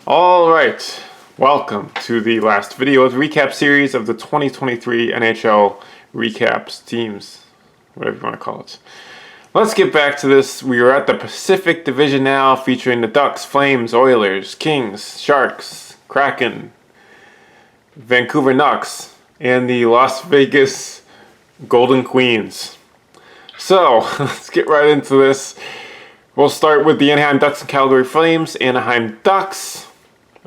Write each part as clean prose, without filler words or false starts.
All right, welcome to the last video of the recap series of the 2023 NHL recaps teams, whatever you want to call it. Let's get back to this. We are at the Pacific Division now, featuring the Ducks, Flames, Oilers, Kings, Sharks, Kraken, Vancouver Canucks, and the Las Vegas Golden Queens. So, let's get right into this. We'll start with the Anaheim Ducks and Calgary Flames. Anaheim Ducks.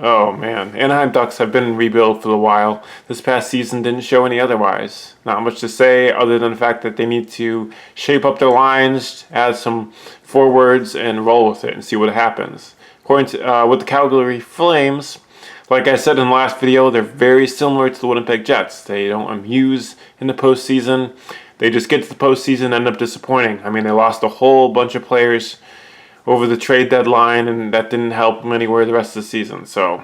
Oh man, Anaheim Ducks have been in rebuild for a while. This past season didn't show any otherwise. Not much to say other than the fact that they need to shape up their lines, add some forwards, and roll with it and see what happens. According to with the Calgary Flames, like I said in the last video, they're very similar to the Winnipeg Jets. They don't amuse in the postseason. They just get to the postseason and end up disappointing. I mean, they lost a whole bunch of players over the trade deadline, and that didn't help them anywhere the rest of the season. So,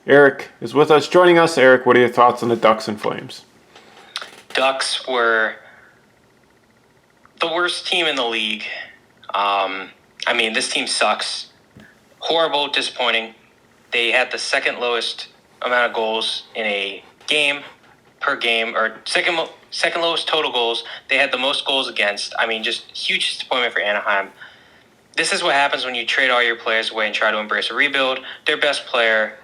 Eric is with us, joining us. Eric, what are your thoughts on the Ducks and Flames? Ducks were the worst team in the league. This team sucks. Horrible, disappointing. They had the second lowest amount of goals in a game per game, or second lowest total goals. They had the most goals against. Just huge disappointment for Anaheim. This is what happens when you trade all your players away and try to embrace a rebuild. Their best player,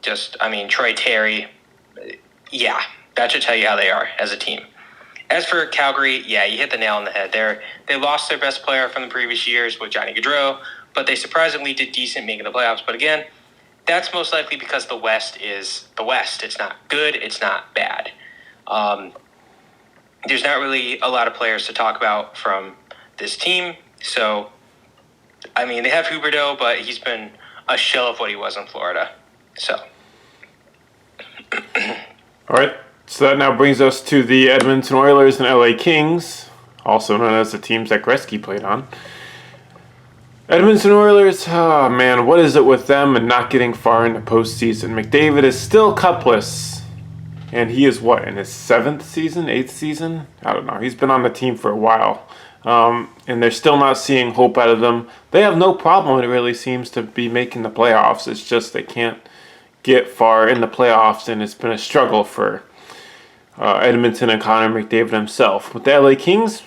Troy Terry, that should tell you how they are as a team. As for Calgary, you hit the nail on the head. They lost their best player from the previous years with Johnny Gaudreau, but they surprisingly did decent making the playoffs. But again, that's most likely because the West is the West. It's not good. It's not bad. There's not really a lot of players to talk about from this team, so they have Huberdeau, but he's been a shell of what he was in Florida. So. All right. So that now brings us to the Edmonton Oilers and LA Kings, also known as the teams that Gretzky played on. Edmonton Oilers, oh man, what is it with them and not getting far in the postseason? McDavid is still cupless, and he is in his 8th season? I don't know. He's been on the team for a while. And they're still not seeing hope out of them. They have no problem, it really seems, to be making the playoffs. It's just they can't get far in the playoffs, and it's been a struggle for Edmonton and Connor McDavid himself. With the LA Kings,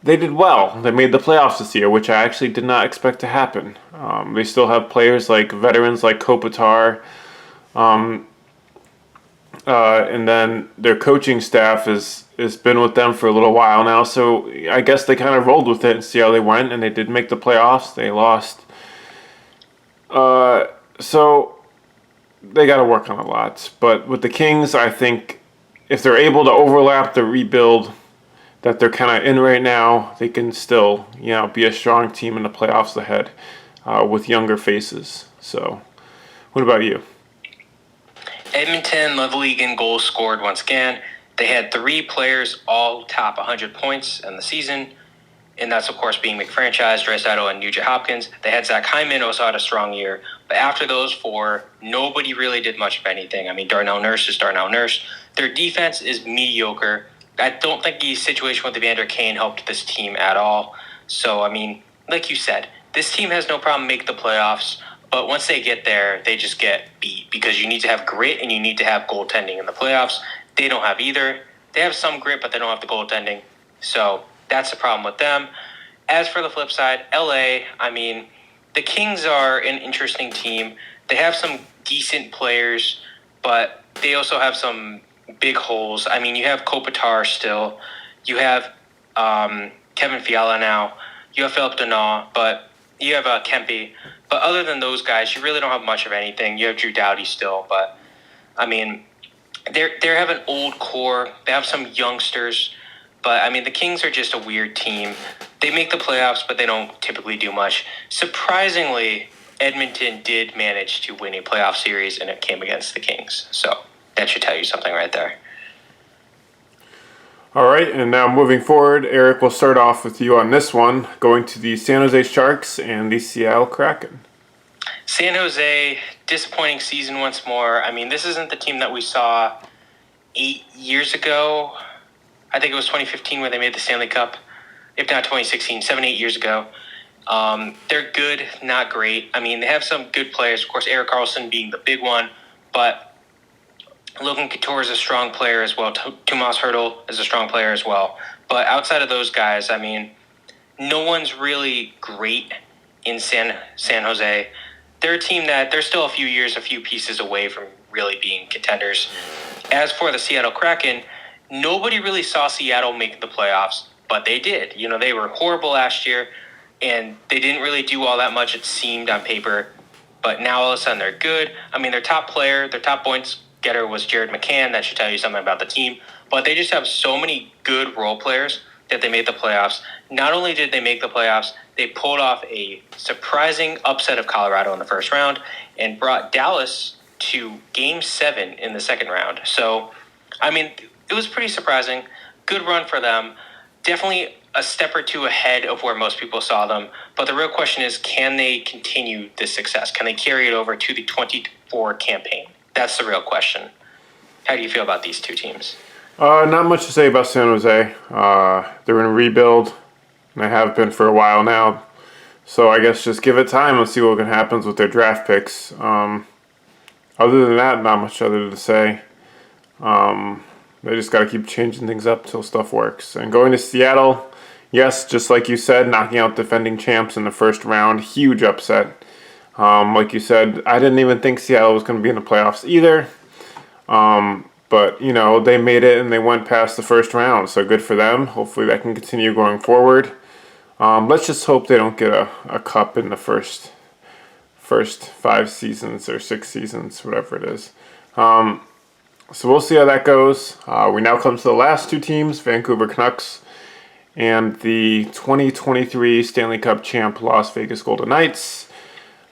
they did well. They made the playoffs this year, which I actually did not expect to happen. They still have players veterans like Kopitar, and then their coaching staff has been with them for a little while now, so I guess they kind of rolled with it and see how they went, and they did make the playoffs. They lost. So they got to work on a lot. But with the Kings, I think if they're able to overlap the rebuild that they're kind of in right now, they can still, be a strong team in the playoffs ahead with younger faces. So what about you? Edmonton led the league in goals scored once again. They had 3 players all top 100 points in the season, and that's, of course, being McFranchise, Draisaitl, and Nugent Hopkins. They had Zach Hyman, also had a strong year. But after those 4, nobody really did much of anything. Darnell Nurse is Darnell Nurse. Their defense is mediocre. I don't think the situation with Evander Kane helped this team at all. So, like you said, this team has no problem making the playoffs. But once they get there, they just get beat because you need to have grit and you need to have goaltending in the playoffs. They don't have either. They have some grit, but they don't have the goaltending. So that's the problem with them. As for the flip side, LA, the Kings are an interesting team. They have some decent players, but they also have some big holes. You have Kopitar still. You have Kevin Fiala now. You have Philip Deneau, but you have Kempe. But other than those guys, you really don't have much of anything. You have Drew Doughty still, but they have an old core. They have some youngsters, but the Kings are just a weird team. They make the playoffs, but they don't typically do much. Surprisingly, Edmonton did manage to win a playoff series, and it came against the Kings. So that should tell you something right there. All right, and now moving forward, Eric will start off with you on this one, going to the San Jose Sharks and the Seattle Kraken. San Jose, disappointing season once more. This isn't the team that we saw 8 years ago. I think it was 2015 when they made the Stanley Cup. If not 2016, 7, 8 years ago. They're good, not great. I mean, they have some good players. Of course, Erik Karlsson being the big one, but Logan Couture is a strong player as well. Tomas Hertl is a strong player as well. But outside of those guys, I mean, no one's really great in San Jose. They're a team that they're still a few pieces away from really being contenders. As for the Seattle Kraken, nobody really saw Seattle make the playoffs, but they did. You know, they were horrible last year, and they didn't really do all that much, it seemed, on paper. But now all of a sudden they're good. I mean, their top player, their top points getter was Jared McCann. That should tell you something about the team. But they just have so many good role players that they made the playoffs. Not only did they make the playoffs, they pulled off a surprising upset of Colorado in the first round and brought Dallas to Game 7 in the second round. So, I mean, it was pretty surprising. Good run for them. Definitely a step or two ahead of where most people saw them. But the real question is, can they continue this success? Can they carry it over to the 24 campaign? That's the real question. How do you feel about these two teams? Not much to say about San Jose. They're in a rebuild, and they have been for a while now. So I guess just give it time and see what happens with their draft picks. Other than that, not much other to say. They just got to keep changing things up till stuff works. And going to Seattle, yes, just like you said, knocking out defending champs in the first round, huge upset. Like you said, I didn't even think Seattle was going to be in the playoffs either. But, you know, they made it and they went past the first round, so good for them. Hopefully that can continue going forward. Let's just hope they don't get a cup in the first 5 seasons or 6 seasons, whatever it is. So we'll see how that goes. We now come to the last two teams, Vancouver Canucks and the 2023 Stanley Cup champ Las Vegas Golden Knights.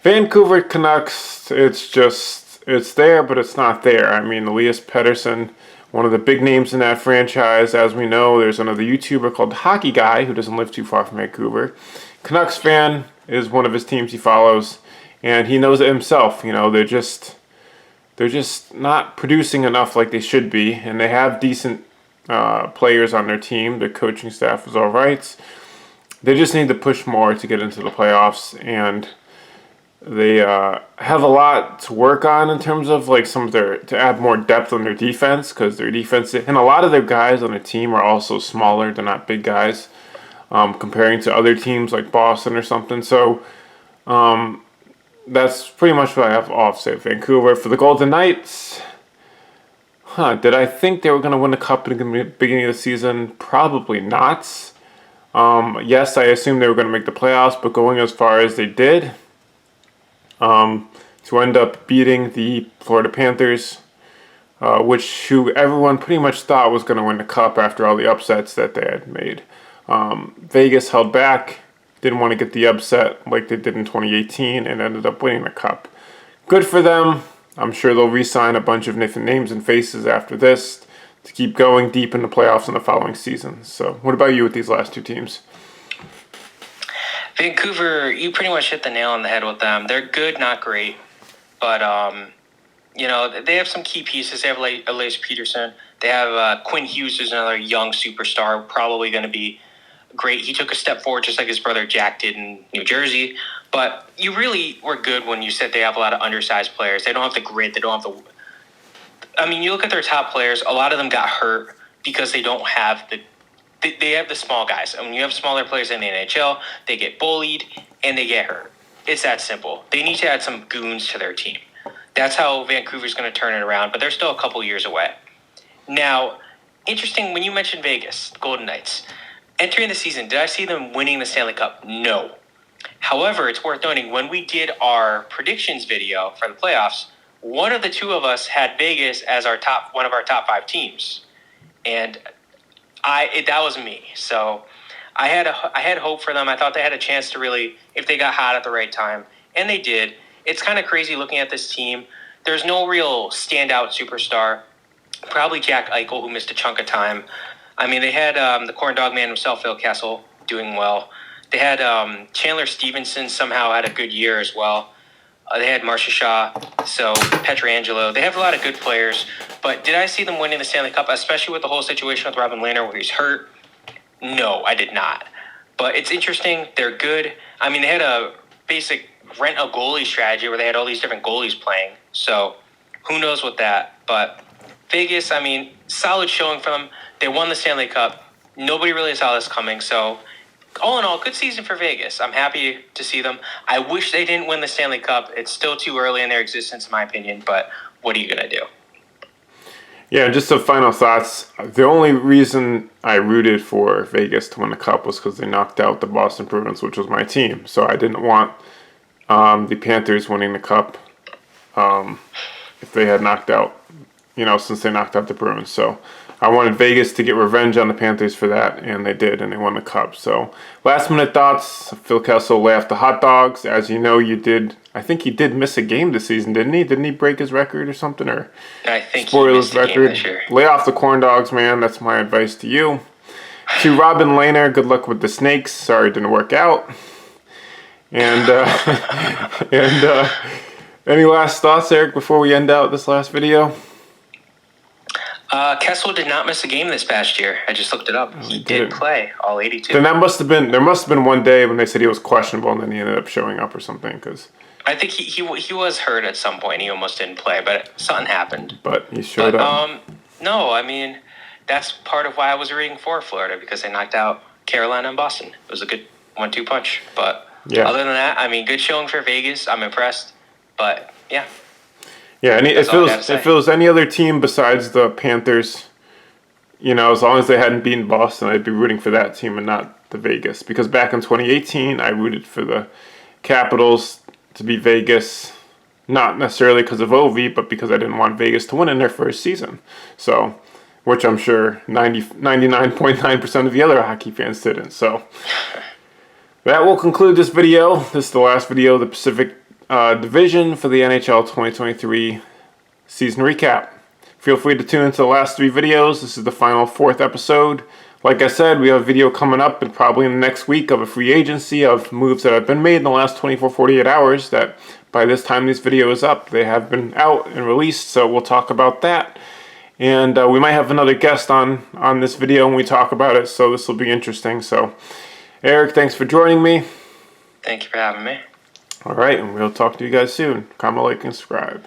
Vancouver Canucks, it's there, but it's not there. I mean, Elias Pettersson, one of the big names in that franchise. As we know, there's another YouTuber called Hockey Guy who doesn't live too far from Vancouver. Canucks fan is one of his teams he follows, and he knows it himself. You know, they're just not producing enough like they should be, and they have decent players on their team. Their coaching staff is all right. They just need to push more to get into the playoffs, and they have a lot to work on in terms of like to add more depth on their defense, because their defense and a lot of their guys on the team are also smaller. They're not big guys comparing to other teams like Boston or something. So that's pretty much what I have to say. Vancouver. For the Golden Knights, did I think they were going to win the cup in the beginning of the season? Probably not. Yes, I assumed they were going to make the playoffs, but going as far as they did, to end up beating the Florida Panthers, who everyone pretty much thought was going to win the cup after all the upsets that they had made. Vegas held back, didn't want to get the upset like they did in 2018, and ended up winning the cup. Good for them. I'm sure they'll re-sign a bunch of different names and faces after this to keep going deep in the playoffs in the following season. So what about you with these last two teams? Vancouver, you pretty much hit the nail on the head with them. They're good, not great. But, you know, they have some key pieces. They have Elias Peterson. They have Quinn Hughes, who's another young superstar, probably going to be great. He took a step forward just like his brother Jack did in New Jersey. But you really were good when you said they have a lot of undersized players. They don't have the grit. They don't have the... I mean, you look at their top players, a lot of them got hurt because they don't have the... They have the small guys. And when you have smaller players in the NHL, they get bullied and they get hurt. It's that simple. They need to add some goons to their team. That's how Vancouver's going to turn it around, but they're still a couple years away. Now, interesting, when you mentioned Vegas, Golden Knights, entering the season, did I see them winning the Stanley Cup? No. However, it's worth noting, when we did our predictions video for the playoffs, one of the two of us had Vegas as one of our top 5 teams. And that was me. So I had hope for them. I thought they had a chance to really, if they got hot at the right time, and they did. It's kind of crazy looking at this team. There's no real standout superstar. Probably Jack Eichel, who missed a chunk of time. I mean, they had the corn dog man himself, Phil Kessel, doing well. They had Chandler Stevenson somehow had a good year as well. They had Marcia Shaw, so Petrangelo. They have a lot of good players. But did I see them winning the Stanley Cup, especially with the whole situation with Robin Lehner where he's hurt? No, I did not. But it's interesting. They're good. I mean, they had a basic rent a goalie strategy where they had all these different goalies playing. So who knows what that. But Vegas, I mean, solid showing from them. They won the Stanley Cup. Nobody really saw this coming. So all in all, good season for Vegas. I'm happy to see them. I wish they didn't win the Stanley Cup. It's still too early in their existence, in my opinion. But what are you going to do? Yeah, just some final thoughts. The only reason I rooted for Vegas to win the Cup was because they knocked out the Boston Bruins, which was my team. So I didn't want the Panthers winning the Cup if they had knocked out, since they knocked out the Bruins. So I wanted Vegas to get revenge on the Panthers for that, and they did, and they won the Cup. So last minute thoughts. Phil Kessel laughed the hot dogs. As you know, I think he did miss a game this season, didn't he? Didn't he break his record or something? Or I think spoil he missed his record. this year. Lay off the corn dogs, man. That's my advice to you. To Robin Lehner, good luck with the Snakes. Sorry it didn't work out. And any last thoughts, Eric, before we end out this last video? Kessel did not miss a game this past year. I just looked it up. He did play all 82. Then there must have been one day when they said he was questionable, and then he ended up showing up or something. Cause I think he was hurt at some point. He almost didn't play, but something happened. But he showed up. No, I mean, that's part of why I was rooting for Florida, because they knocked out Carolina and Boston. It was a good 1-2 punch. But other than that, I mean, good showing for Vegas. I'm impressed. But yeah. Yeah, and if it was any other team besides the Panthers, as long as they hadn't beaten Boston, I'd be rooting for that team and not the Vegas. Because back in 2018, I rooted for the Capitals to beat Vegas, not necessarily because of Ovi, but because I didn't want Vegas to win in their first season. So, which I'm sure 99.9% of the other hockey fans didn't. So, that will conclude this video. This is the last video of the Pacific Division for the NHL 2023 season recap. Feel free to tune into the last 3 videos. This is the final 4th episode. Like I said, we have a video coming up and probably in the next week of a free agency of moves that have been made in the last 24-48 hours that by this time this video is up, they have been out and released, so we'll talk about that. And we might have another guest on this video when we talk about it, so this will be interesting. So, Eric, thanks for joining me. Thank you for having me. All right, and we'll talk to you guys soon. Comment, like, and subscribe.